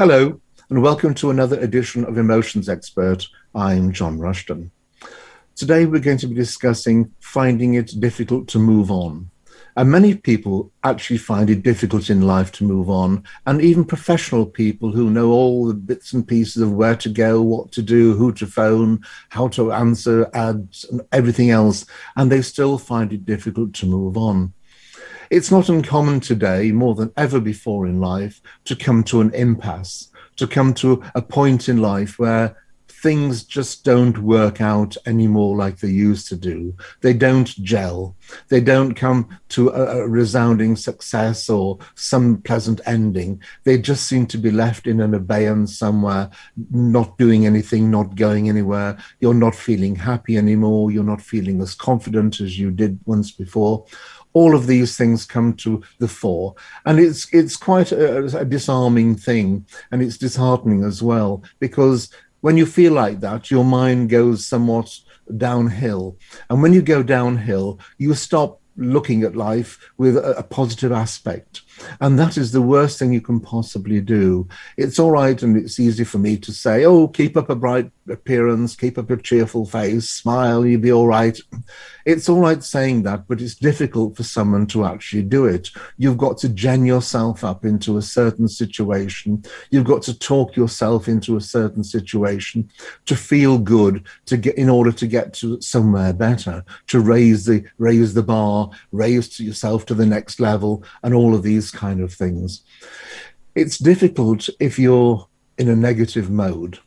Hello, and welcome to another edition of Emotions Expert. I'm John Rushton. Today we're going to be discussing finding it difficult to move on. And many people actually find it difficult in life to move on, and even professional people who know all the bits and pieces of where to go, what to do, who to phone, how to answer ads, and everything else, and they still find it difficult to move on. It's not uncommon today, more than ever before in life, to come to an impasse, to come to a point in life where things just don't work out anymore like they used to do. They don't gel. They don't come to a resounding success or some pleasant ending. They just seem to be left in an abeyance somewhere, not doing anything, not going anywhere. You're not feeling happy anymore. You're not feeling as confident as you did once before. All of these things come to the fore, and it's quite a disarming thing, and it's disheartening as well, because when you feel like that, your mind goes somewhat downhill. And when you go downhill, you stop looking at life with a positive aspect. And that is the worst thing you can possibly do. It's all right, and it's easy for me to say, oh, keep up a bright appearance, keep up a cheerful face, smile, you'll be all right. It's all right saying that, but it's difficult for someone to actually do it. You've got to gen yourself up into a certain situation. You've got to talk yourself into a certain situation to feel good, to get in order to get to somewhere better, to raise the bar, raise yourself to the next level, and all of these kind of things. It's difficult if you're in a negative mode.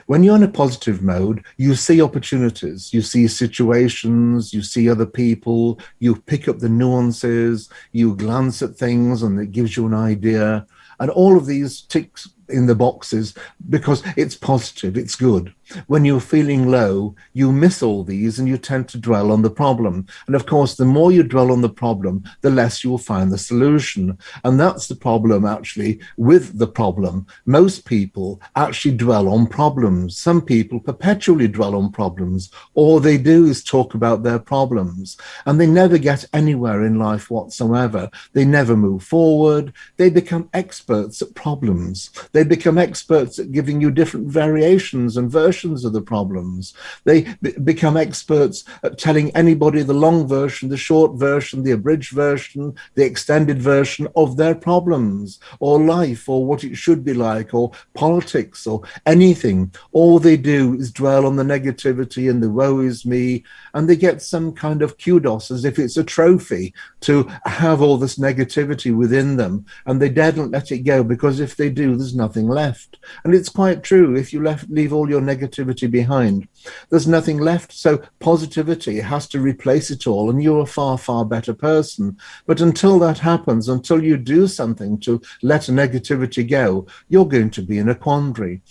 When you're in a positive mode, you see opportunities, you see situations, you see other people, you pick up the nuances, you glance at things, and it gives you an idea. And all of these ticks in the boxes because it's positive, it's good. When you're feeling low, you miss all these and you tend to dwell on the problem. And of course, the more you dwell on the problem, the less you will find the solution. And that's the problem actually with the problem. Most people actually dwell on problems. Some people perpetually dwell on problems. All they do is talk about their problems, and they never get anywhere in life whatsoever. They never move forward. They become experts at problems. They become experts at giving you different variations and versions of the problems. They become experts at telling anybody the long version, the short version, the abridged version, the extended version of their problems, or life, or what it should be like, or politics, or anything. All they do is dwell on the negativity and the woe is me, and they get some kind of kudos as if it's a trophy to have all this negativity within them, and they daren't let it go, because if they do, there's nothing left. And it's quite true. If you leave all your negativity behind, there's nothing left. So positivity has to replace it all, and you're a far, far better person. But until that happens, until you do something to let negativity go, you're going to be in a quandary.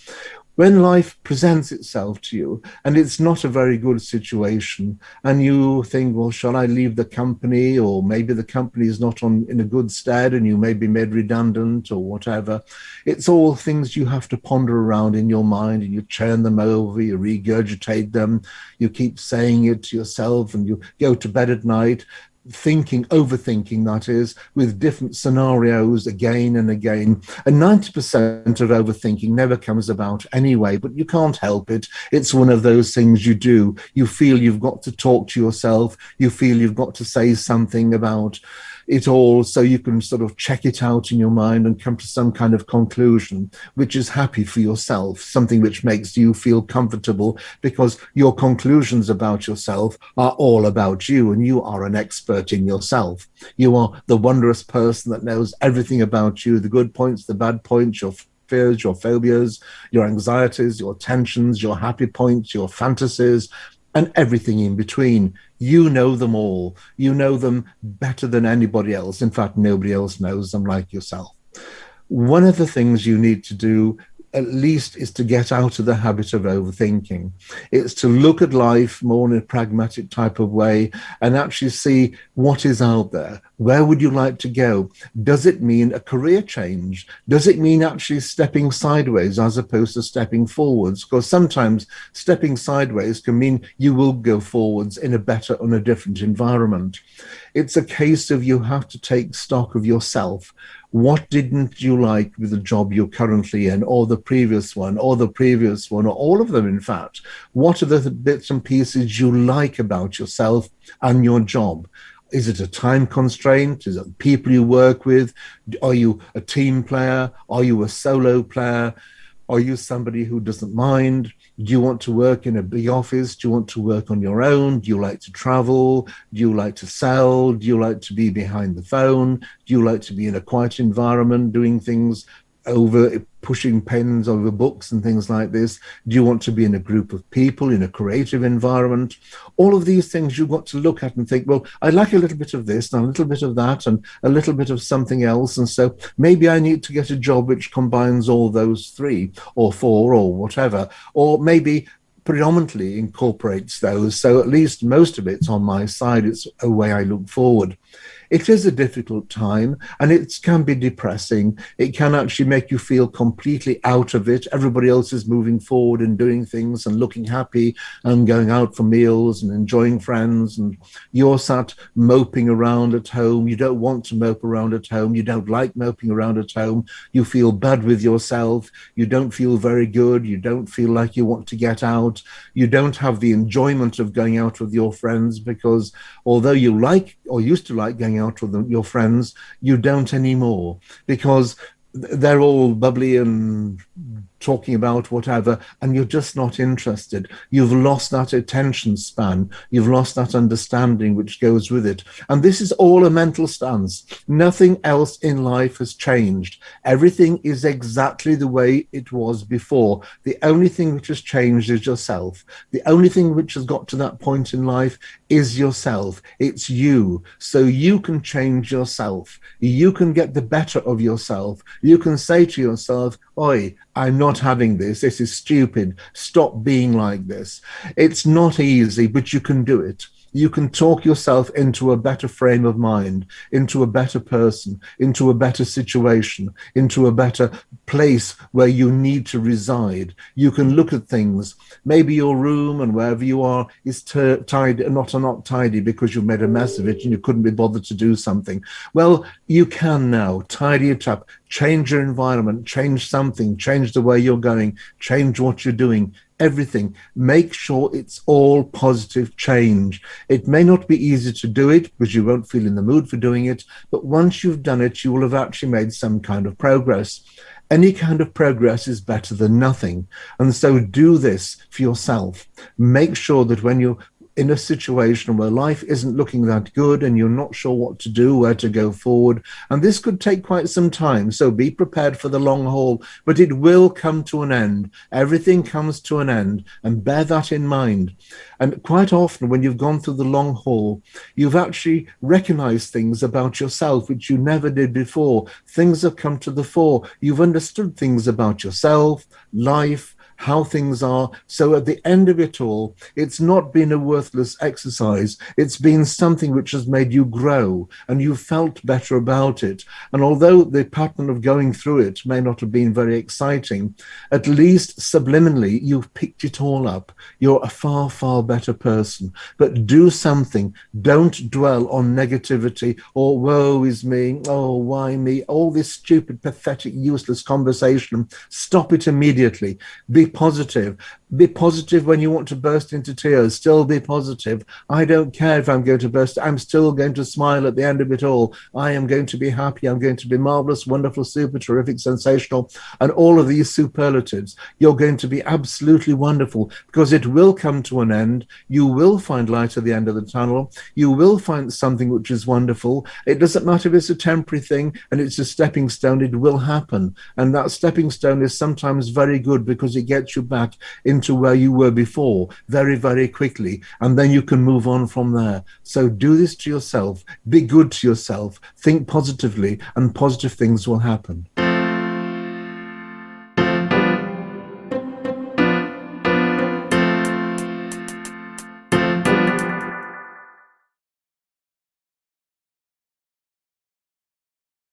When life presents itself to you and it's not a very good situation, and you think, well, shall I leave the company? Or maybe the company is not in a good stead and you may be made redundant or whatever. It's all things you have to ponder around in your mind, and you churn them over, you regurgitate them, you keep saying it to yourself, and you go to bed at night overthinking, that is, with different scenarios again and again. And 90% of overthinking never comes about anyway, but you can't help it. It's one of those things you do. You feel you've got to talk to yourself. You feel you've got to say something about it all, so you can sort of check it out in your mind and come to some kind of conclusion which is happy for yourself, something which makes you feel comfortable, because your conclusions about yourself are all about you, and you are an expert in yourself. You are the wondrous person that knows everything about you, the good points, the bad points, your fears, your phobias, your anxieties, your tensions, your happy points, your fantasies, and everything in between. You know them all. You know them better than anybody else. In fact, nobody else knows them like yourself. One of the things you need to do, at least, is to get out of the habit of overthinking. It's to look at life more in a pragmatic type of way and actually see what is out there. Where would you like to go? Does it mean a career change? Does it mean actually stepping sideways as opposed to stepping forwards? Because sometimes stepping sideways can mean you will go forwards in a better and a different environment. It's a case of you have to take stock of yourself. What didn't you like with the job you're currently in, or the previous one, or the previous one, or all of them, in fact? What are the bits and pieces you like about yourself and your job? Is it a time constraint? Is it people you work with? Are you a team player? Are you a solo player? Are you somebody who doesn't mind? Do you want to work in a big office? Do you want to work on your own? Do you like to travel? Do you like to sell? Do you like to be behind the phone? Do you like to be in a quiet environment doing things over pushing pens over books and things like this? Do you want to be in a group of people in a creative environment? All of these things you've got to look at and think, well, I like a little bit of this and a little bit of that and a little bit of something else. And so maybe I need to get a job which combines all those three or four or whatever, or maybe predominantly incorporates those. So at least most of it's on my side. It's a way I look forward. It is a difficult time and it can be depressing. It can actually make you feel completely out of it. Everybody else is moving forward and doing things and looking happy and going out for meals and enjoying friends. And you're sat moping around at home. You don't want to mope around at home. You don't like moping around at home. You feel bad with yourself. You don't feel very good. You don't feel like you want to get out. You don't have the enjoyment of going out with your friends because although you like or used to like going out with your friends, you don't anymore because they're all bubbly and talking about whatever, and you're just not interested. You've lost that attention span. You've lost that understanding which goes with it. And this is all a mental stance. Nothing else in life has changed. Everything is exactly the way it was before. The only thing which has changed is yourself. The only thing which has got to that point in life is yourself. It's you. So you can change yourself. You can get the better of yourself. You can say to yourself, oi, I'm not having this. This is stupid. Stop being like this. It's not easy, but you can do it. You can talk yourself into a better frame of mind, into a better person, into a better situation, into a better place where you need to reside. You can look at things. Maybe your room and wherever you are is tidy, not tidy because you've made a mess of it and you couldn't be bothered to do something. Well, you can now tidy it up, change your environment, change something, change the way you're going, change what you're doing. Everything. Make sure it's all positive change. It may not be easy to do it because you won't feel in the mood for doing it, but once you've done it, you will have actually made some kind of progress. Any kind of progress is better than nothing. And so do this for yourself. Make sure that when you're in a situation where life isn't looking that good and you're not sure what to do, where to go forward, and this could take quite some time, so be prepared for the long haul, but it will come to an end. Everything comes to an end, and bear that in mind. And quite often when you've gone through the long haul, you've actually recognized things about yourself which you never did before. Things have come to the fore. You've understood things about yourself, life, how things are. So at the end of it all, it's not been a worthless exercise. It's been something which has made you grow and you felt better about it. And although the pattern of going through it may not have been very exciting, at least subliminally, you've picked it all up. You're a far, far better person. But do something. Don't dwell on negativity or woe is me, oh, why me? All this stupid, pathetic, useless conversation. Stop it immediately. Be positive. Be positive when you want to burst into tears. Still be positive. I don't care if I'm going to burst. I'm still going to smile at the end of it all. I am going to be happy. I'm going to be marvelous, wonderful, super, terrific, sensational, and all of these superlatives. You're going to be absolutely wonderful because it will come to an end. You will find light at the end of the tunnel. You will find something which is wonderful. It doesn't matter if it's a temporary thing and it's a stepping stone. It will happen. And that stepping stone is sometimes very good because it gets you back into where you were before very, very quickly. And then you can move on from there. So do this to yourself. Be good to yourself. Think positively and positive things will happen.